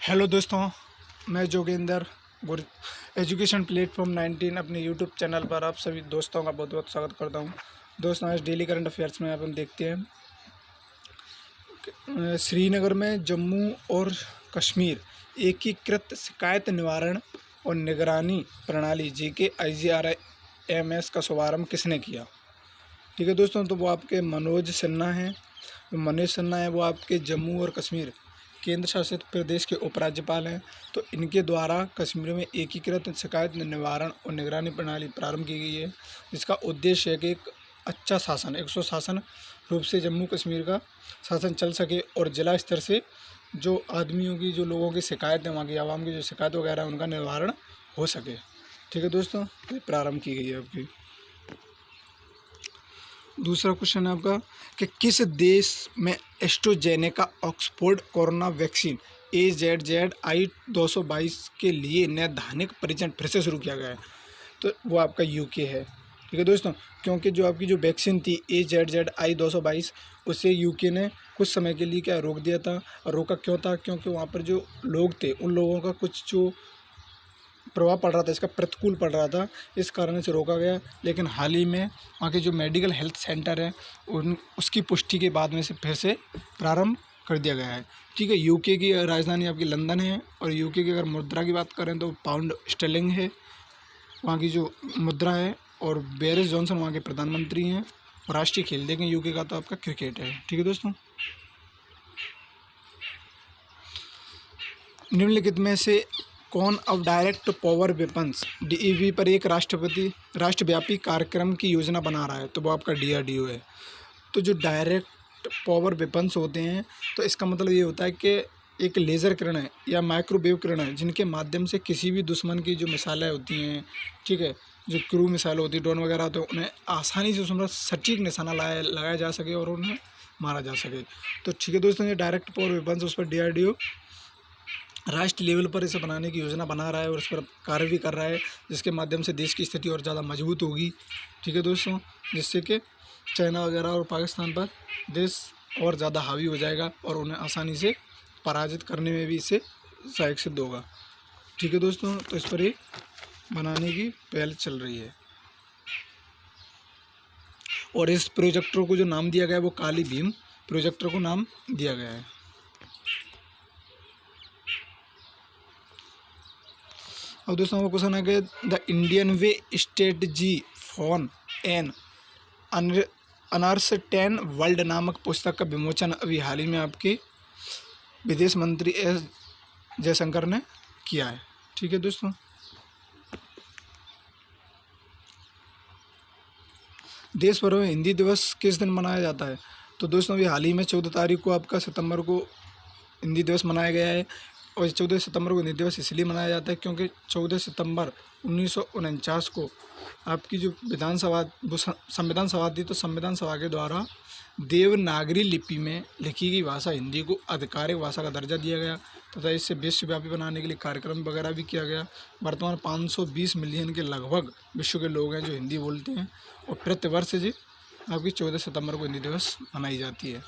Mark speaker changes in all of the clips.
Speaker 1: Hello दोस्तों, मैं जोगेंद्र गुर एजुकेशन प्लेटफॉर्म 19 अपने यूट्यूब चैनल पर आप सभी दोस्तों का बहुत बहुत स्वागत करता हूं। दोस्तों, आज डेली करंट अफेयर्स में अपन देखते हैं श्रीनगर में जम्मू और कश्मीर एकीकृत शिकायत निवारण और निगरानी प्रणाली JKIGRMS का शुभारंभ किसने किया। ठीक है दोस्तों, तो वो आपके मनोज सिन्हा हैं। मनोज सिन्हा है वो आपके जम्मू और कश्मीर केंद्र शासित प्रदेश के उपराज्यपाल हैं। तो इनके द्वारा कश्मीर में एकीकृत शिकायत निवारण और निगरानी प्रणाली प्रारंभ की गई है, जिसका उद्देश्य है कि एक अच्छा शासन, एक सुशासन रूप से जम्मू कश्मीर का शासन चल सके और जिला स्तर से जो आदमियों की, जो लोगों की शिकायत है, वहाँ की आवाम की जो शिकायत वगैरह है, उनका निवारण हो सके। ठीक है दोस्तों, तो प्रारंभ की गई है आपकी। दूसरा क्वेश्चन है आपका कि किस देश में AstraZeneca Oxford corona vaccine AZI-222 के लिए नैदानिक परीक्षण फिर से शुरू किया गया है। तो वो आपका यूके है। ठीक है दोस्तों, क्योंकि जो आपकी जो वैक्सीन थी AZI-222 उसे यूके ने कुछ समय के लिए क्या रोक दिया था। और रोका क्यों था? क्योंकि वहाँ पर जो लोग थे उन लोगों का कुछ जो प्रभाव पड़ रहा था, इसका प्रतिकूल पड़ रहा था, इस कारण से रोका गया। लेकिन हाल ही में वहाँ के जो मेडिकल हेल्थ सेंटर है उसकी पुष्टि के बाद में से फिर से प्रारंभ कर दिया गया है। ठीक है, यूके की राजधानी आपकी लंदन है और यूके की अगर मुद्रा की बात करें तो पाउंड स्टर्लिंग है वहाँ की जो मुद्रा है। और बोरिस जॉनसन वहाँ के प्रधानमंत्री हैं। और राष्ट्रीय खेल देखें यूके का तो आपका क्रिकेट है। ठीक है दोस्तों, निम्नलिखित में से कौन अब डायरेक्ट पावर वेपन्स DAV पर एक राष्ट्रव्यापी कार्यक्रम की योजना बना रहा है? तो वो आपका DRDO है। तो जो डायरेक्ट पावर वेपन्स होते हैं, तो इसका मतलब ये होता है कि एक लेज़र किरण है या माइक्रोवेव किरण है, जिनके माध्यम से किसी भी दुश्मन की जो मिसाइलें होती हैं, ठीक है, जो क्रू मिसाइल होती है, ड्रोन वगैरह होते हैं, उन्हें आसानी से उसमें सटीक निशाना लगाया जा सके और उन्हें मारा जा सके। तो ठीक है दोस्तों, ये डायरेक्ट पावर वेपन्स उस पर DRDO राष्ट्रीय लेवल पर इसे बनाने की योजना बना रहा है और इस पर कार्य भी कर रहा है, जिसके माध्यम से देश की स्थिति और ज़्यादा मजबूत होगी। ठीक है दोस्तों, जिससे कि चाइना वगैरह और पाकिस्तान पर देश और ज़्यादा हावी हो जाएगा और उन्हें आसानी से पराजित करने में भी इससे सहायक सिद्ध होगा। ठीक है दोस्तों, तो इस पर ही बनाने की पहल चल रही है। और इस प्रोजेक्टर को जो नाम दिया गया है वो काली भीम प्रोजेक्टर को नाम दिया गया है। और दोस्तों, वो क्वेश्चन है कि the Indian way strategy for an uncertain world नामक पुस्तक का विमोचन अभी हाल ही में आपके विदेश मंत्री S जयशंकर ने किया है। ठीक है दोस्तों, देश भर में हिंदी दिवस किस दिन मनाया जाता है? तो दोस्तों, अभी हाल ही में 14 तारीख को आपका सितंबर को हिंदी दिवस मनाया गया है। और 14 सितंबर को हिंदी दिवस इसलिए मनाया जाता है क्योंकि 14 सितंबर 1949 को आपकी जो संविधान सभा थी, तो संविधान सभा के द्वारा देवनागरी लिपि में लिखी गई भाषा हिंदी को आधिकारिक भाषा का दर्जा दिया गया तथा इससे विश्वव्यापी बनाने के लिए कार्यक्रम वगैरह भी किया गया। वर्तमान 520 मिलियन के लगभग विश्व के लोग हैं जो हिंदी बोलते हैं और प्रतिवर्ष जी आपकी 14 सितंबर को हिंदी दिवस मनाई जाती है।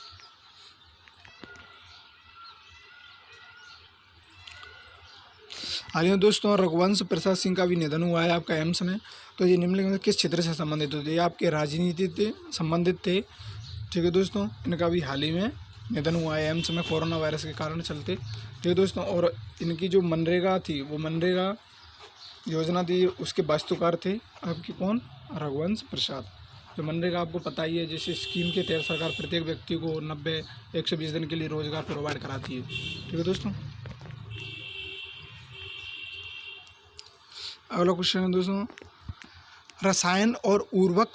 Speaker 1: हाल ही में दोस्तों रघुवंश प्रसाद सिंह का भी निधन हुआ है आपका एम्स में। तो ये निम्नलिखित में किस क्षेत्र से संबंधित होते? ये आपके राजनीति से संबंधित थे। ठीक है दोस्तों, इनका भी हाल ही में निधन हुआ है एम्स में कोरोना वायरस के कारण चलते। ठीक है दोस्तों, और इनकी जो मनरेगा थी, वो मनरेगा योजना थी, उसके वास्तुकार थे आपकी कौन? रघुवंश प्रसाद। जो मनरेगा आपको पता ही है, जैसे स्कीम के तहत सरकार प्रत्येक व्यक्ति को 90-120 दिन के लिए रोजगार प्रोवाइड कराती है। ठीक है दोस्तों, अगला क्वेश्चन है दोस्तों, रसायन और उर्वरक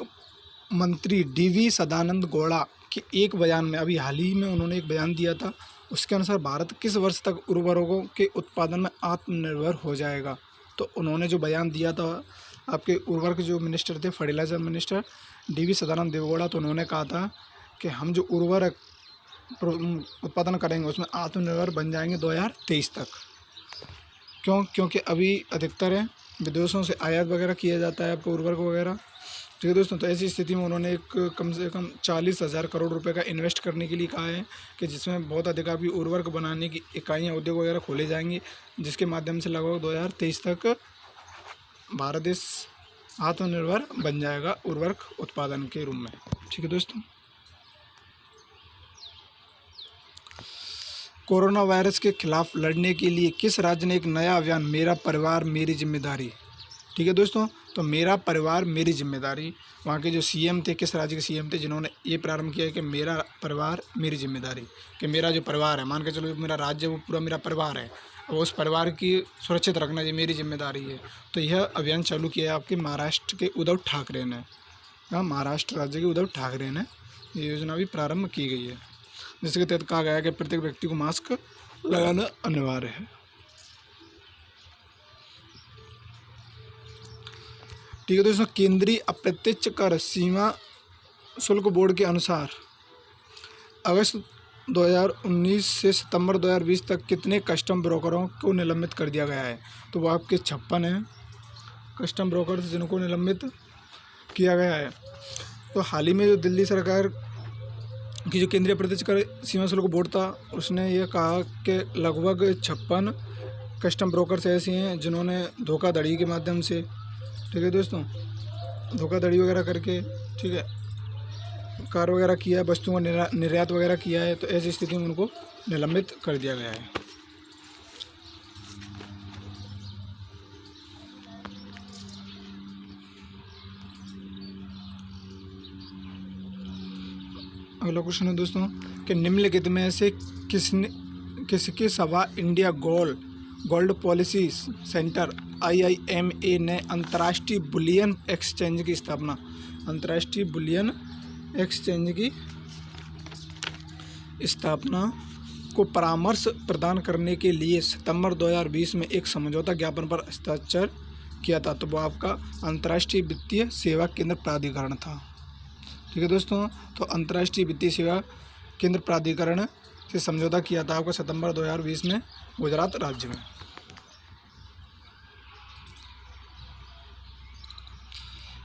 Speaker 1: मंत्री DV सदानंद गौड़ा के एक बयान में, अभी हाल ही में उन्होंने एक बयान दिया था, उसके अनुसार भारत किस वर्ष तक उर्वरकों के उत्पादन में आत्मनिर्भर हो जाएगा? तो उन्होंने जो बयान दिया था आपके उर्वरक जो मिनिस्टर थे, fertiliser minister DV Sadananda Devegowda, तो उन्होंने कहा था कि हम जो उर्वरक उत्पादन करेंगे उसमें आत्मनिर्भर बन जाएंगे 2023 तक। क्योंकि अभी अधिकतर है विदेशों से आयात वगैरह किया जाता है आपको उर्वरक वगैरह, ठीक है दोस्तों। तो ऐसी स्थिति में उन्होंने एक कम से कम 40,000 करोड़ रुपए का इन्वेस्ट करने के लिए कहा है कि जिसमें बहुत अधिक आपकी उर्वरक बनाने की इकाइयाँ, उद्योग वगैरह खोले जाएंगे, जिसके माध्यम से लगभग 2023 तक भारत देश आत्मनिर्भर बन जाएगा उर्वरक उत्पादन के रूप में। ठीक है दोस्तों। कोरोना वायरस के खिलाफ लड़ने के लिए किस राज्य ने एक नया अभियान मेरा परिवार मेरी जिम्मेदारी, ठीक है दोस्तों, तो मेरा परिवार मेरी जिम्मेदारी, वहाँ के जो सीएम थे, किस राज्य के सीएम थे जिन्होंने ये प्रारंभ किया है कि मेरा परिवार मेरी जिम्मेदारी, कि मेरा जो परिवार है, मान के चलो मेरा राज्य वो पूरा मेरा परिवार है, और उस परिवार की सुरक्षित रखना ये मेरी जिम्मेदारी है। तो यह अभियान चालू किया है आपके महाराष्ट्र के उद्धव ठाकरे ने। हाँ, महाराष्ट्र राज्य के उद्धव ठाकरे ने ये योजना भी प्रारंभ की गई है, जिसके तहत कहा गया है कि प्रत्येक व्यक्ति को मास्क लगाना अनिवार्य है। ठीक है दोस्तों। केंद्रीय अप्रत्यक्ष कर सीमा शुल्क बोर्ड के अनुसार अगस्त 2019 से सितंबर 2020 तक कितने कस्टम ब्रोकरों को निलंबित कर दिया गया है, तो वो आपके 56 हैं कस्टम ब्रोकर जिनको निलंबित किया गया है। तो हाल ही में जो दिल्ली सरकार की जो केंद्रीय अप्रत्यक्ष कर सीमा शुल्क बोर्ड था, उसने ये कहा कि लगभग 56 कस्टम ब्रोकर्स ऐसे हैं जिन्होंने धोखाधड़ी के माध्यम से, ठीक है दोस्तों, धोखाधड़ी वगैरह करके, ठीक है, कार वगैरह किया है, वस्तुओं का निर्यात वगैरह किया है। तो ऐसी स्थिति में उनको निलंबित कर दिया गया है। अगला क्वेश्चन है दोस्तों कि निम्नलिखित में से किसकी सभा India gold policy centre IIMA ने अंतर्राष्ट्रीय बुलियन एक्सचेंज की स्थापना, अंतर्राष्ट्रीय बुलियन एक्सचेंज की स्थापना को परामर्श प्रदान करने के लिए सितंबर 2020 में एक समझौता ज्ञापन पर हस्ताक्षर किया था, तो वो आपका अंतर्राष्ट्रीय वित्तीय सेवा केंद्र प्राधिकरण था। ठीक है दोस्तों। तो अंतर्राष्ट्रीय वित्तीय सेवा केंद्र प्राधिकरण से समझौता किया था आपका सितंबर 2020 में गुजरात राज्य में।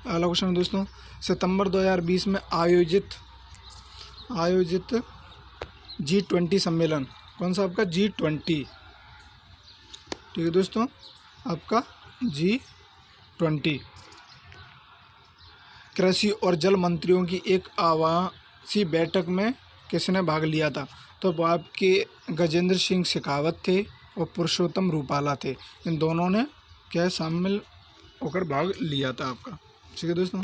Speaker 1: अगला क्वेश्चन है दोस्तों, सितंबर 2020 में आयोजित G20 सम्मेलन, कौन सा आपका G20, ठीक है दोस्तों, आपका G20 कृषि और जल मंत्रियों की एक आवासीय बैठक में किसने भाग लिया था, तो वो आपके गजेंद्र सिंह शेखावत थे और पुरुषोत्तम रूपाला थे। इन दोनों ने क्या शामिल होकर भाग लिया था आपका। ठीक है दोस्तों।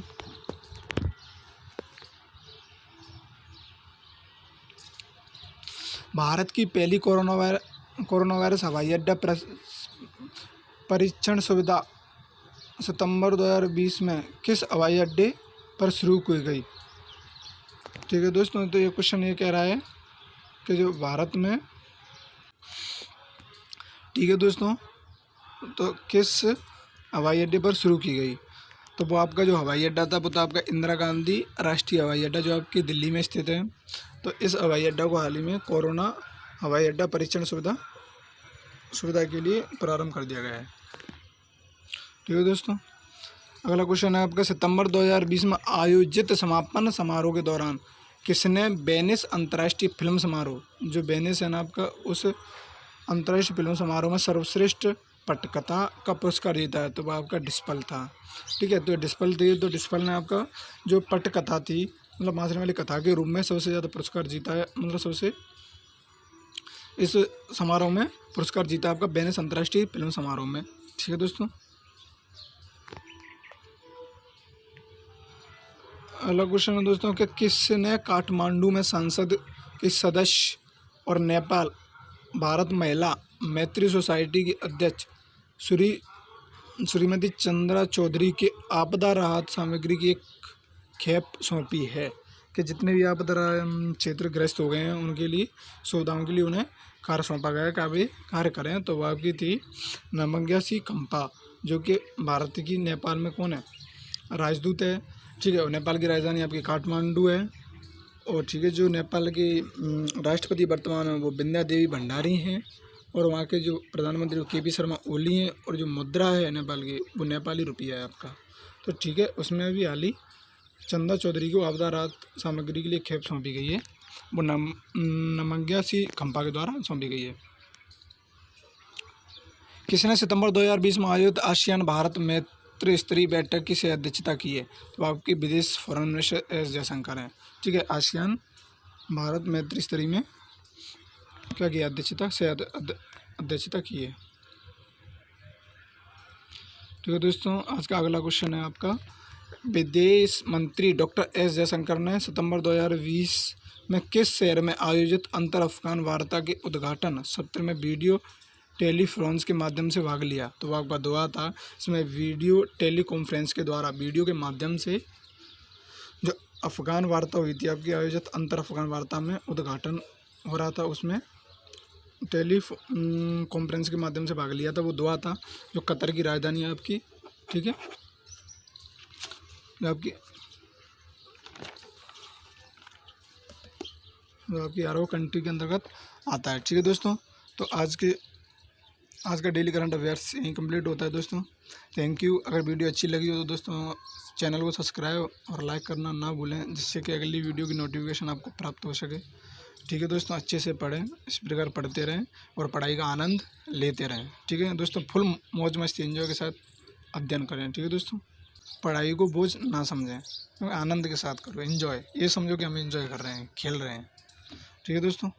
Speaker 1: भारत की पहली कोरोना वायरस हवाई अड्डा परीक्षण सुविधा सितंबर 2020 में किस हवाई अड्डे पर शुरू की गई। ठीक है दोस्तों। तो ये क्वेश्चन ये कह रहा है कि जो भारत में, ठीक है दोस्तों, तो किस हवाई अड्डे पर शुरू की गई, तो वो आपका जो हवाई अड्डा था वो था आपका इंदिरा गांधी राष्ट्रीय हवाई अड्डा, जो आपकी दिल्ली में स्थित है। तो इस हवाई अड्डा को हाल ही में कोरोना हवाई अड्डा परीक्षण सुविधा के लिए प्रारंभ कर दिया गया है। ठीक है दोस्तों। अगला क्वेश्चन है आपका, सितंबर 2020 में आयोजित समापन समारोह के दौरान किसने वेनिस अंतर्राष्ट्रीय फिल्म समारोह, जो वेनिस है ना आपका, उस अंतर्राष्ट्रीय फिल्म समारोह में सर्वश्रेष्ठ पटकथा का पुरस्कार जीता है, तो वह आपका डिस्पल था। ठीक है। तो डिस्पल थी, तो डिस्पल ने आपका जो पटकथा थी, मतलब मासने वाली कथा के रूप में सबसे ज़्यादा पुरस्कार जीता है, मतलब सबसे इस समारोह में पुरस्कार जीता आपका वेनिस अंतर्राष्ट्रीय फिल्म समारोह में। ठीक है दोस्तों। अगला क्वेश्चन है दोस्तों कि किसने काठमांडू में संसद के सदस्य और नेपाल भारत महिला मैत्री सोसाइटी की अध्यक्ष श्रीमती चंद्रा चौधरी के आपदा राहत सामग्री की एक खेप सौंपी है, कि जितने भी आपदा क्षेत्रग्रस्त हो गए हैं उनके लिए सुविधाओं के लिए उन्हें कार्य सौंपा गया कि आप ये कार्य करें। तो वह आपकी थी नमंग्या सी कंपा, जो कि भारत की नेपाल में कौन है, राजदूत है। ठीक है। और नेपाल की राजधानी आपकी काठमांडू है। और ठीक है, जो नेपाल के राष्ट्रपति वर्तमान में वो विंध्या देवी भंडारी हैं, और वहाँ के जो प्रधानमंत्री KP शर्मा ओली हैं, और जो मुद्रा है नेपाल की वो नेपाली रुपया है आपका। तो ठीक है, उसमें भी हाल ही चंदा चौधरी को आपदा राहत सामग्री के लिए खेप सौंपी गई है, वो नमग्या सी खंपा के द्वारा सौंपी गई है। किसने सितंबर 2020 में आयोजित आसियान भारत मैत्री स्तरीय बैठक की से अध्यक्षता की है? तो आपकी विदेश फॉरेन मिनिस्टर एस जयशंकर हैं। ठीक है, आसियान भारत मैत्री स्तरीय में क्या किया? अध्यक्षता की है। ठीक है दोस्तों, आज का अगला क्वेश्चन है आपका, विदेश मंत्री डॉक्टर एस जयशंकर ने सितंबर 2020 में किस शहर में आयोजित अंतर अफगान वार्ता के उद्घाटन सत्र में वीडियो टेलीफ्रॉन्स के माध्यम से भाग लिया? तो वह आपका दुआ था, इसमें वीडियो टेलीकॉन्फ्रेंस के द्वारा वीडियो के माध्यम से जो अफगान वार्ता हुई थी आपकी आयोजित अंतर अफगान वार्ता में उद्घाटन हो रहा था, उसमें कॉन्फ्रेंस के माध्यम से भाग लिया था, वो दुआ था, जो कतर की राजधानी है आपकी। ठीक है, आपकी अरब कंट्री के अंतर्गत आता है। ठीक है दोस्तों, तो आज का डेली करंट अफेयर्स यहीं कंप्लीट होता है दोस्तों। Thank you. अगर वीडियो अच्छी लगी हो तो दोस्तों चैनल को सब्सक्राइब और लाइक करना ना भूलें, जिससे कि अगली वीडियो की नोटिफिकेशन आपको प्राप्त हो सके। ठीक है दोस्तों, अच्छे से पढ़ें, इस प्रकार पढ़ते रहें और पढ़ाई का आनंद लेते रहें। ठीक है दोस्तों, फुल मौज मस्ती एंजॉय के साथ अध्ययन करें। ठीक है दोस्तों, पढ़ाई को बोझ ना समझें, आनंद के साथ करो, एंजॉय, ये समझो कि हम एंजॉय कर रहे हैं, खेल रहे हैं। ठीक है दोस्तों।